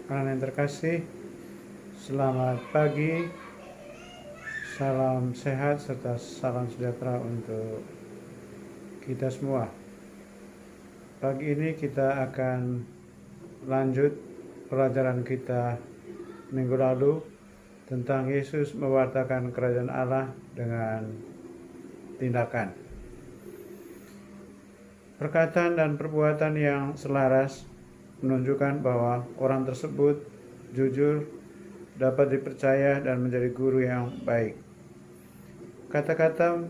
Anak yang terkasih, selamat pagi, salam sehat serta salam sejahtera untuk kita semua. Pagi ini kita akan lanjut pelajaran kita minggu lalu tentang Yesus mewartakan kerajaan Allah dengan tindakan. Perkataan dan perbuatan yang selaras menunjukkan bahwa orang tersebut jujur, dapat dipercaya dan menjadi guru yang baik. Kata-kata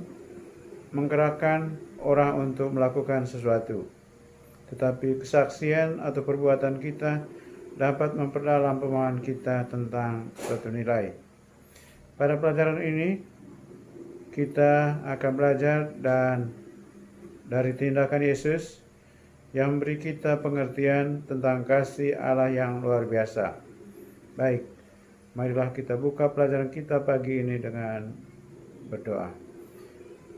menggerakkan orang untuk melakukan sesuatu, tetapi kesaksian atau perbuatan kita dapat memperdalam pemahaman kita tentang suatu nilai. Pada pelajaran ini, kita akan belajar dari tindakan Yesus yang memberi kita pengertian tentang kasih Allah yang luar biasa. Baik, marilah kita buka pelajaran kita pagi ini dengan berdoa.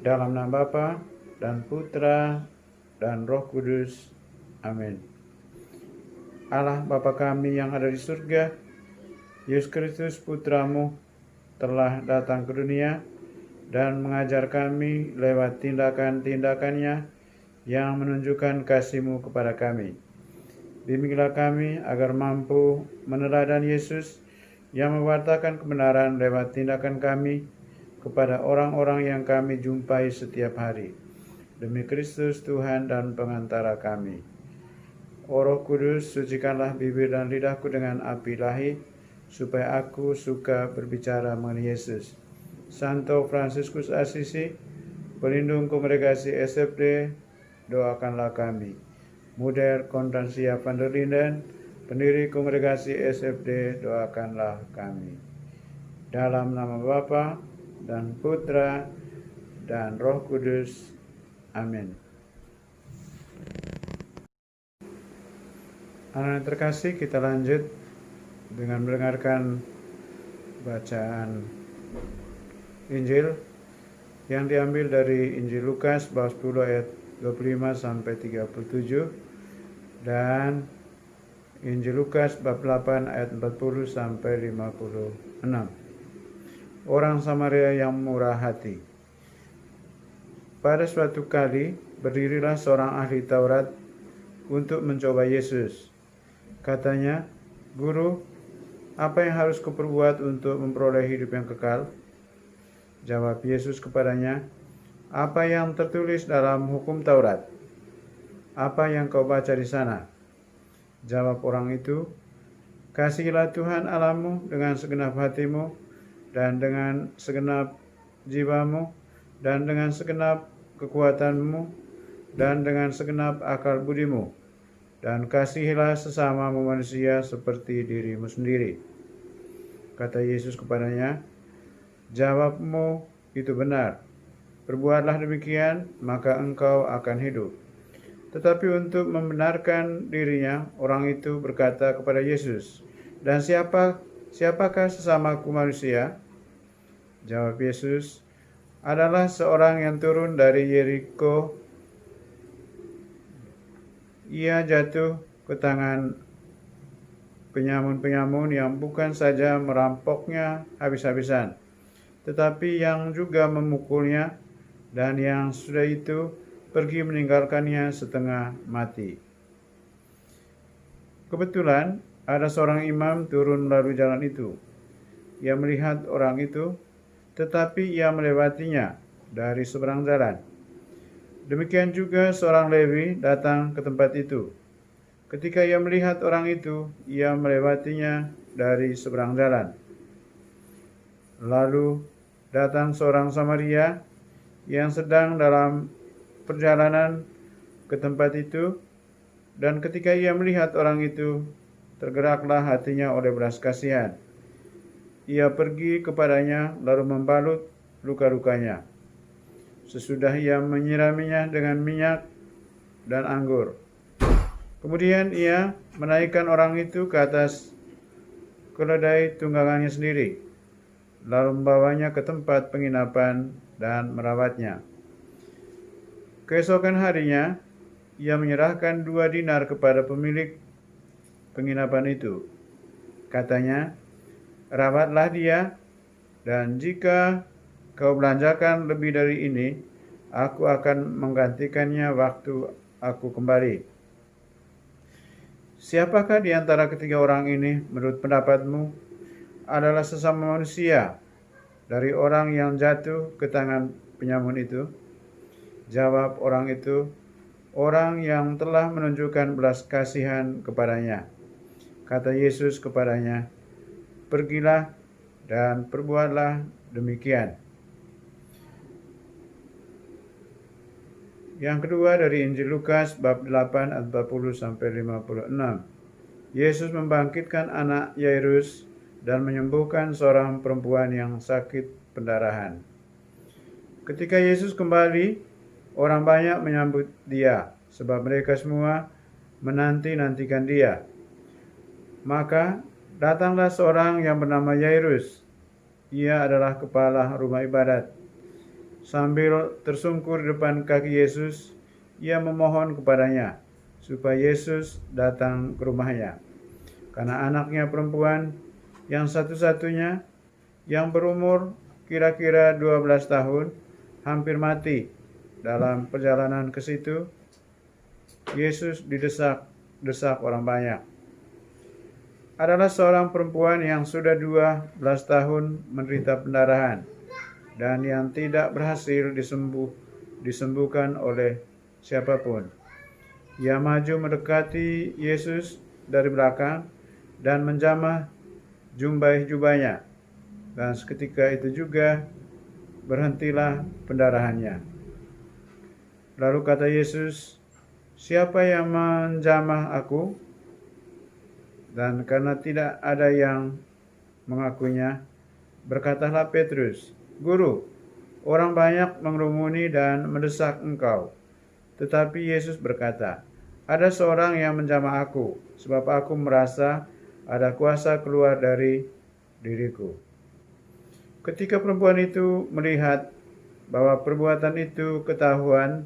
Dalam nama Bapa dan Putra dan Roh Kudus. Amin. Allah Bapa kami yang ada di surga, Yesus Kristus Putramu telah datang ke dunia dan mengajar kami lewat tindakan-tindakannya yang menunjukkan kasih-Mu kepada kami. Bimbinglah kami agar mampu meneladani Yesus yang mewartakan kebenaran lewat tindakan kami kepada orang-orang yang kami jumpai setiap hari. Demi Kristus Tuhan dan pengantara kami. O Roh Kudus, sucikanlah bibir dan lidahku dengan api ilahi, supaya aku suka berbicara mengenai Yesus. Santo Fransiskus Assisi, pelindung kongregasi SFD, doakanlah kami. Muder Constancia van der Linden, pendiri kongregasi SFD, doakanlah kami. Dalam nama Bapa dan Putra dan Roh Kudus. Amin. Anak yang terkasih, kita lanjut dengan mendengarkan bacaan Injil yang diambil dari Injil Lukas bab 10 ayat 25 sampai 37 dan Injil Lukas bab 8 ayat 40 sampai 56. Orang Samaria yang murah hati. Pada suatu kali berdirilah seorang ahli Taurat untuk mencoba Yesus. Katanya, "Guru, apa yang harus kuperbuat untuk memperoleh hidup yang kekal?" Jawab Yesus kepadanya, "Apa yang tertulis dalam hukum Taurat? Apa yang kau baca di sana?" Jawab orang itu, "Kasihilah Tuhan Allahmu dengan segenap hatimu, dan dengan segenap jiwamu, dan dengan segenap kekuatanmu, dan dengan segenap akal budimu, dan kasihilah sesamamu manusia seperti dirimu sendiri." Kata Yesus kepadanya, "Jawabmu itu benar. Perbuatlah demikian, maka engkau akan hidup." Tetapi untuk membenarkan dirinya, orang itu berkata kepada Yesus, "Dan siapakah sesamaku manusia?" Jawab Yesus, "Adalah seorang yang turun dari Yeriko. Ia jatuh ke tangan penyamun-penyamun yang bukan saja merampoknya habis-habisan, tetapi yang juga memukulnya, dan yang sudah itu pergi meninggalkannya setengah mati. Kebetulan ada seorang imam turun melalui jalan itu. Ia melihat orang itu, tetapi ia melewatinya dari seberang jalan. Demikian juga seorang Lewi datang ke tempat itu. Ketika ia melihat orang itu, ia melewatinya dari seberang jalan. Lalu datang seorang Samaria yang sedang dalam perjalanan ke tempat itu, dan ketika ia melihat orang itu, tergeraklah hatinya oleh belas kasihan. Ia pergi kepadanya lalu membalut luka-lukanya. Sesudah ia menyiraminya dengan minyak dan anggur. Kemudian ia menaikkan orang itu ke atas keledai tunggangannya sendiri, lalu membawanya ke tempat penginapan dan merawatnya. Keesokan harinya, ia menyerahkan 2 dinar kepada pemilik penginapan itu. Katanya, rawatlah dia, dan jika kau belanjakan lebih dari ini, aku akan menggantikannya waktu aku kembali. Siapakah di antara ketiga orang ini menurut pendapatmu adalah sesama manusia dari orang yang jatuh ke tangan penyamun itu? Jawab orang itu, orang yang telah menunjukkan belas kasihan kepadanya. Kata Yesus kepadanya, pergilah dan perbuatlah demikian. Yang kedua dari Injil Lukas bab 8 ayat 40 sampai 56. Yesus membangkitkan anak Yairus dan menyembuhkan seorang perempuan yang sakit pendarahan. Ketika Yesus kembali, orang banyak menyambut dia sebab mereka semua menanti-nantikan dia. Maka datanglah seorang yang bernama Yairus. Ia adalah kepala rumah ibadat. Sambil tersungkur di depan kaki Yesus, ia memohon kepadanya supaya Yesus datang ke rumahnya. Karena anaknya perempuan yang satu-satunya yang berumur kira-kira 12 tahun hampir mati. Dalam perjalanan ke situ, Yesus didesak orang banyak. Adalah seorang perempuan yang sudah 12 tahun menderita pendarahan dan yang tidak berhasil disembuhkan oleh siapapun. Ia maju mendekati Yesus dari belakang dan menjamah jubahnya. Dan seketika itu juga berhentilah pendarahannya. Lalu kata Yesus, siapa yang menjamah aku? Dan karena tidak ada yang mengakuinya, berkatalah Petrus, Guru, orang banyak mengerumuni dan mendesak engkau. Tetapi Yesus berkata, ada seorang yang menjamah aku, sebab aku merasa ada kuasa keluar dari diriku. Ketika perempuan itu melihat bahwa perbuatan itu ketahuan,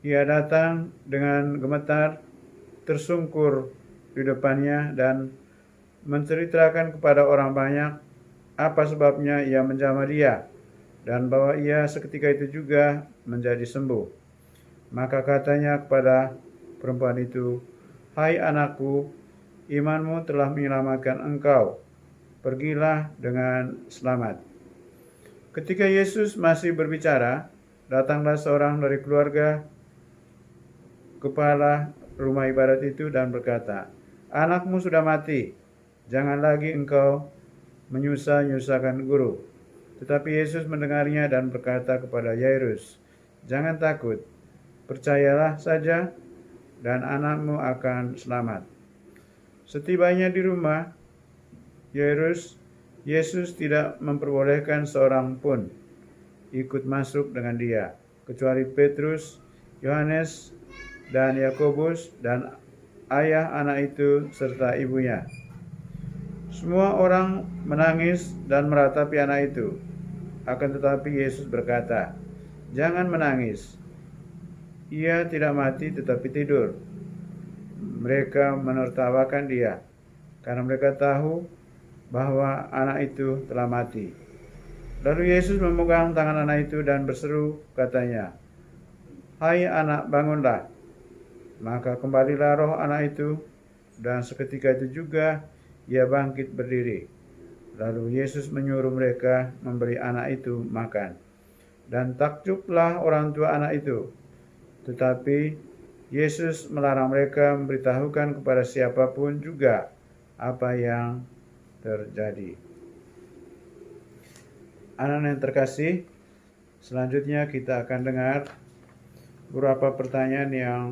ia datang dengan gemetar, tersungkur di depannya dan menceritakan kepada orang banyak apa sebabnya ia menjamah dia, dan bahwa ia seketika itu juga menjadi sembuh. Maka katanya kepada perempuan itu, hai anakku, imanmu telah menyelamatkan engkau. Pergilah dengan selamat. Ketika Yesus masih berbicara, datanglah seorang dari keluarga kepala rumah ibadat itu dan berkata, anakmu sudah mati, jangan lagi engkau menyusahkan guru. Tetapi Yesus mendengarnya dan berkata kepada Yairus, jangan takut, percayalah saja dan anakmu akan selamat. Setibanya di rumah Yairus, Yesus tidak memperbolehkan seorang pun ikut masuk dengan dia, kecuali Petrus, Yohanes, dan Yakobus, dan ayah anak itu serta ibunya. Semua orang menangis dan meratapi anak itu. Akan tetapi Yesus berkata, jangan menangis. Ia tidak mati tetapi tidur. Mereka menertawakan dia, karena mereka tahu bahwa anak itu telah mati. Lalu Yesus memegang tangan anak itu dan berseru, katanya, hai anak, bangunlah. Maka kembalilah roh anak itu, dan seketika itu juga ia bangkit berdiri. Lalu Yesus menyuruh mereka memberi anak itu makan. Dan takjublah orang tua anak itu. Tetapi Yesus melarang mereka memberitahukan kepada siapapun juga apa yang terjadi. Anak yang terkasih, selanjutnya kita akan dengar beberapa pertanyaan yang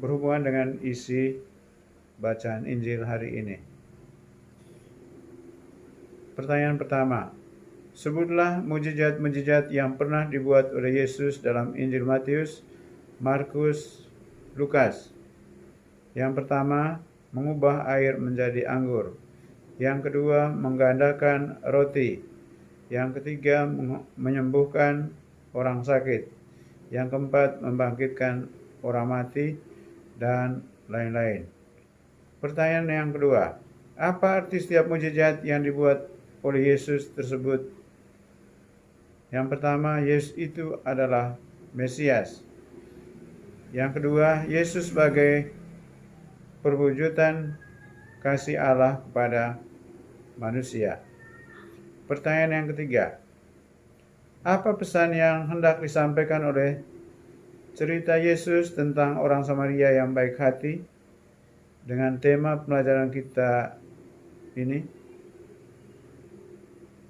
berhubungan dengan isi bacaan Injil hari ini. Pertanyaan pertama, sebutlah mujizat-mujizat yang pernah dibuat oleh Yesus dalam Injil Matius, Markus, Lukas. Yang pertama, mengubah air menjadi anggur. Yang kedua, menggandakan roti. Yang ketiga, menyembuhkan orang sakit. Yang keempat, membangkitkan orang mati, dan lain-lain. Pertanyaan yang kedua, apa arti setiap mujizat yang dibuat oleh Yesus tersebut? Yang pertama, Yesus itu adalah Mesias. Yang kedua, Yesus sebagai perwujudan kasih Allah kepada manusia. Pertanyaan yang ketiga, apa pesan yang hendak disampaikan oleh cerita Yesus tentang orang Samaria yang baik hati dengan tema pembelajaran kita ini?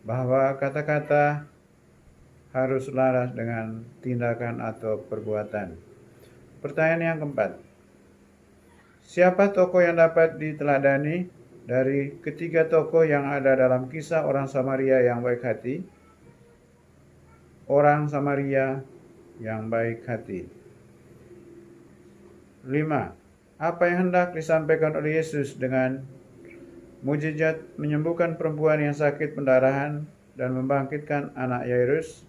Bahwa kata-kata harus selaras dengan tindakan atau perbuatan. Pertanyaan yang keempat, siapa tokoh yang dapat diteladani dari ketiga tokoh yang ada dalam kisah orang Samaria yang baik hati? Orang Samaria yang baik hati. 5. Apa yang hendak disampaikan oleh Yesus dengan mujizat menyembuhkan perempuan yang sakit pendarahan dan membangkitkan anak Yairus?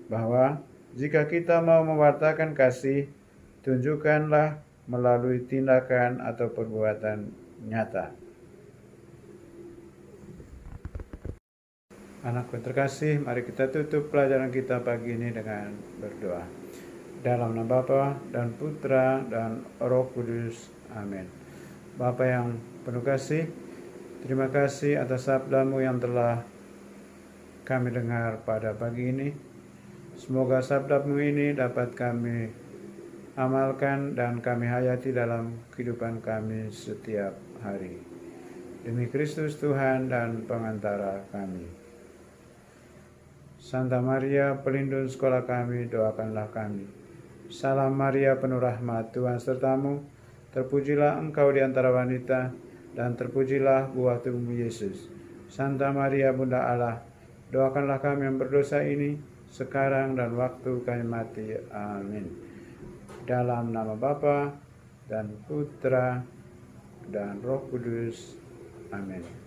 Bahwa jika kita mau mewartakan kasih, tunjukkanlah melalui tindakan atau perbuatan nyata. Anakku terkasih, mari kita tutup pelajaran kita pagi ini dengan berdoa. Dalam nama Bapa dan Putra dan Roh Kudus. Amin. Bapa yang penuh kasih, terima kasih atas sabda-Mu yang telah kami dengar pada pagi ini. Semoga sabda-Mu ini dapat kami amalkan dan kami hayati dalam kehidupan kami setiap hari. Demi Kristus Tuhan dan pengantara kami. Santa Maria, pelindung sekolah kami, doakanlah kami. Salam Maria, penuh rahmat, Tuhan sertamu. Terpujilah engkau di antara wanita, dan terpujilah buah tubuhmu Yesus. Santa Maria, Bunda Allah, doakanlah kami yang berdosa ini, sekarang dan waktu kami mati. Amin. Dalam nama Bapa dan Putra dan Roh Kudus. Amin.